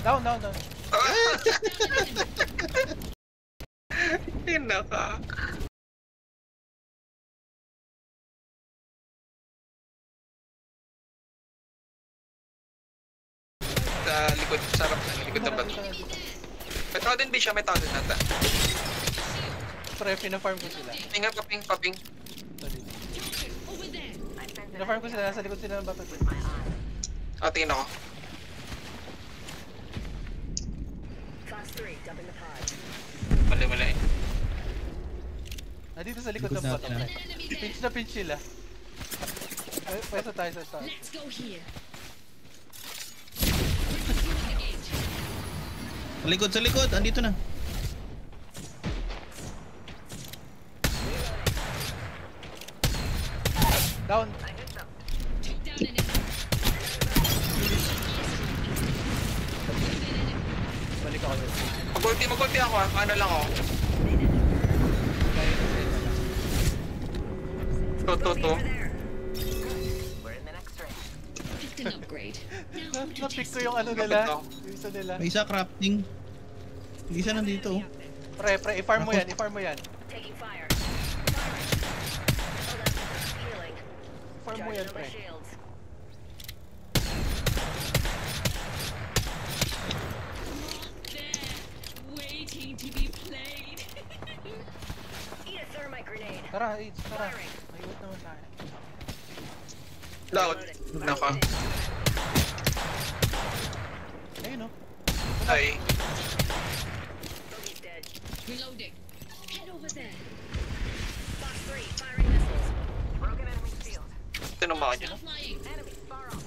Down. Ina ka. Sa likod, sarap na likod na bato. May tao din ba siya? May tao din nata. Pre, pina-farm ko sila. Paping. Pina-farm ko sila, nasa likod sila ng bato. Tingin ako. Mali. Dito sa likod ng bato. Pinch na pinch sila. Pwesa tayo sa start. Let's go here. Sa likod, andito na. Down. Balik ako dito. Mag-ulti ako. Ano lang ako. To. Picked an upgrade. Na-pick ko yung ano nila. Yung isa nila. May isa crafting. May isa nandito. Pre, i-farm mo yan. Taking fire. I-farm mo yan, pre. Waiting to be played. Eat a thermite grenade. Tara. May wait naman tayo. Loud. Naka. Ayun o. Ay. Bogey's dead. Reloading. Head over there. Fox 3, firing missiles. Broken enemy field. Tinumaka niya. Stop flying. Enemy far off.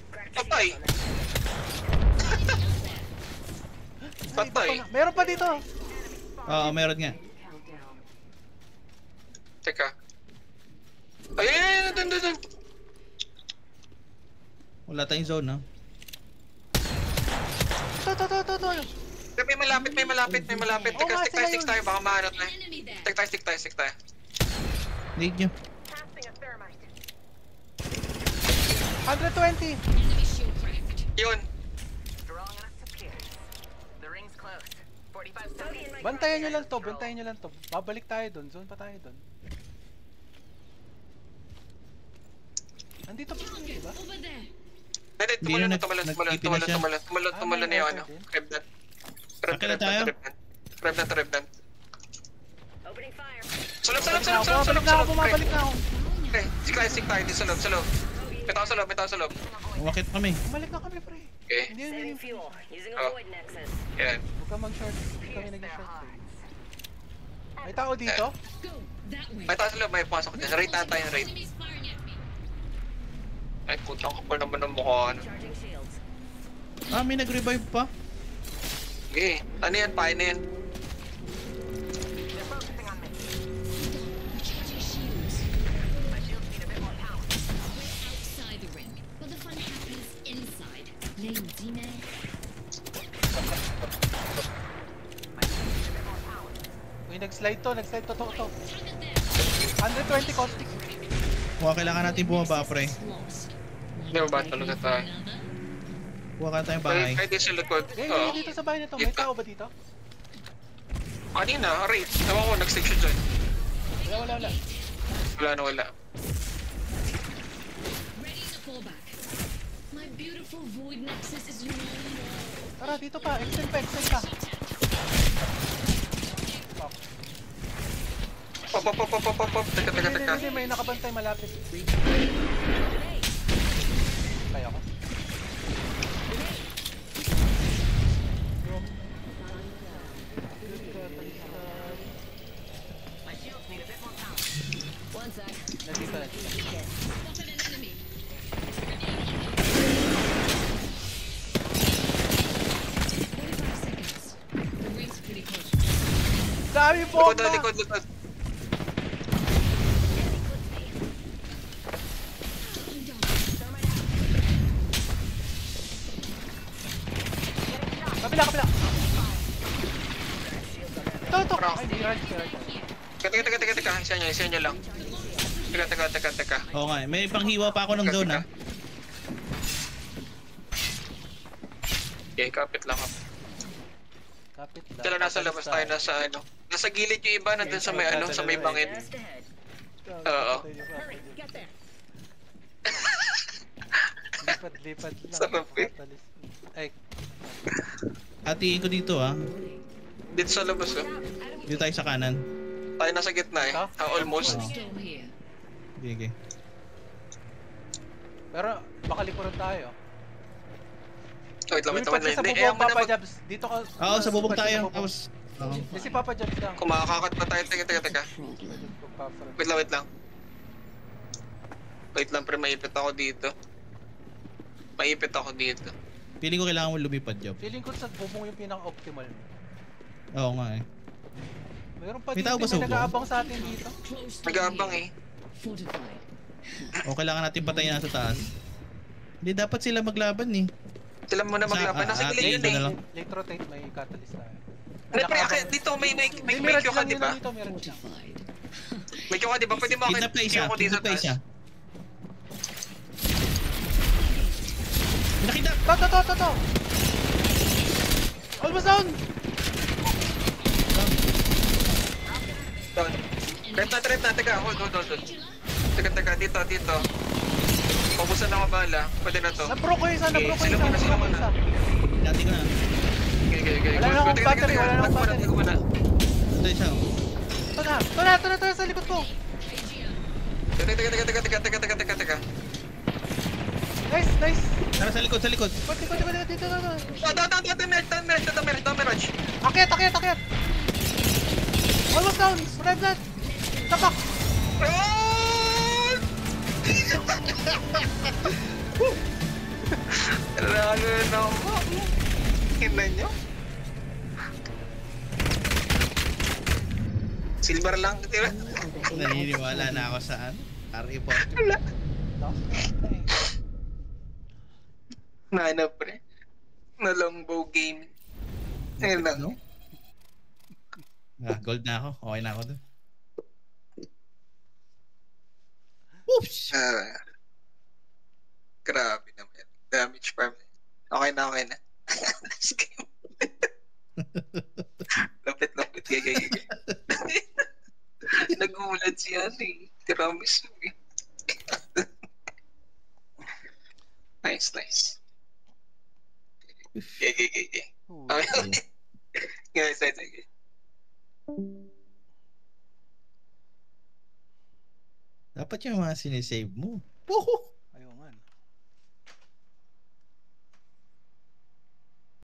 Cracked the Patay. shield on that. Patay. Meron pa dito. Oo, meron nga. Teka. Ay, dun. Wala tayong zone, ha? Ito. May malapit. Teka, stick tayo. Baka mahanap na. Enemy there. Stick tayo. Need nyo. Casting a thermite. 120. Enemy shield cracked. Yun. Strong enough to pierce. The ring's close. 45 seconds. Bantayan nyo lang to. Babalik tayo dun. Zone pa tayo dun. Andito pa kami, diba? Over there. Hindi, tumalon na yung ano. Akin na tayo? Revenant. Opening fire. Sulog. Bumabalik na ako. Okay, stick tayo din sa loob. May tao sa loob. Umakit kami. Bumalik na kami, pre. Okay. Saving fuel. Using a Oh. void nexus. Yan. Huwag ka mag-short. Huwag kami nag-short. May tao dito? Go that way. May tao sa loob, may pasok din. Raid na tayo. Enemies firing at me. Ay, putang kapal naman ng mukha. Charging shields. May nag-revive pa. Okay, ano yan? Pain na yan. They're focusing on me. Recharging shields. My shields need a bit more power. We're outside the ring, but the fun happens inside. Name Dime. Uy, nag-slide to. Target there. 120 caustic. Kailangan natin bumaba, pre. Lost. Hindi ba talaga tayo? Kuha ka tayong bahay. Kahit din sa likod. Oo. Dito sa bahay na to. May tao ba dito? Kanina, raid. Ewan ko, nag-stick siya dyan. Wala. Wala. Ready to fall back. My beautiful void nexus is no more. Tara, dito pa. Extend pa. Pop. Teka. Hindi, may nakabantay malapit. Kaya ko. My shields need a bit more power. One sec. Nandito. Spotted an enemy. 45 seconds. The ring's pretty close. Dami bomba! Likod. I'm down. Kabila! Ito! Ay, hindi right. Teka. Isa nyo lang. Teka. Oo nga, may panghiwa pa ako ng zone, ha? Okay, kapit lang ako. Kapit lang. Sila nasa labas tayo, nasa ano. Nasa gilid yung iba, nandun sa may ano, sa may bangin. Just ahead. Oo. Hurry, get there. Lipat lang. Sarap eh. Catalyst. Ay, Hatiin ko dito ah. Dito sa labas oh. Dito tayo sa kanan. Tayo nasa gitna eh. Almost. Still here. Okay. pero baka likuran tayo. Wait lang, wait Lumipat lang. siya sa Kaya bubong, mo na Papa mag... Jabs. Dito ka. Oo, sa bubong lumipat siya tayo. sa bubong. Tapos, oo. Si Papa Jabs lang. Kumakakat pa tayo. Teka. Problem. Wait lang. Wait lang, pre, maipit ako dito. Feeling ko kailangan mo lumipad, Job. Feeling ko sa bubong yung pinaka-optimal. Oo nga eh. Mayroon pa May dito, tao ba sa may bubong? nag-aabang sa atin dito. Close to Nag-aabang here. eh. Fortified. O kailangan natin patayin na sa taas. Hindi dapat sila maglaban eh. Sila muna maglaban. Nasa gilid yun dito na eh. lang. Late rotate, may catalyst tayo. Hindi, pre, okay, dito may Mirage Q ka, lang di yun ba? dito, Mirage lang. Fortified. May Q ka, di ba? Pwede mo Kidnap na isa. Q ko dito Kidnap na taas. isa. Nakita! To! Almost down! Doon. Trap na. Teka, hold. Teka, dito. Paubusan na bala. Pwede na to. Nabro ko isa. Sila muna. Dati ko na. Okay. Wala na akong battery, wala na akong battery. Teka muna. Ito isa oh. Ito na sa likod ko. Teka. Nice. Tara sa likod. Dito. Down, Mirage. Akyat. Almost down. Red blood. Tapak. Lalo na ako. Hina nyo. Silver lang, tira. Naniniwala na ako saan. R-report. Nana pre. Na longbow game. Ayun lang. No? Gold na ako. Okay na ako doon. Oops! Grabe naman. Damage farm. Okay na. Nice game. Lapit. Gay. Nagulat siya eh. Tiramisu eh. Nice. Gay. Okay. Guys. Dapat yung mga sinisave mo. Woohoo!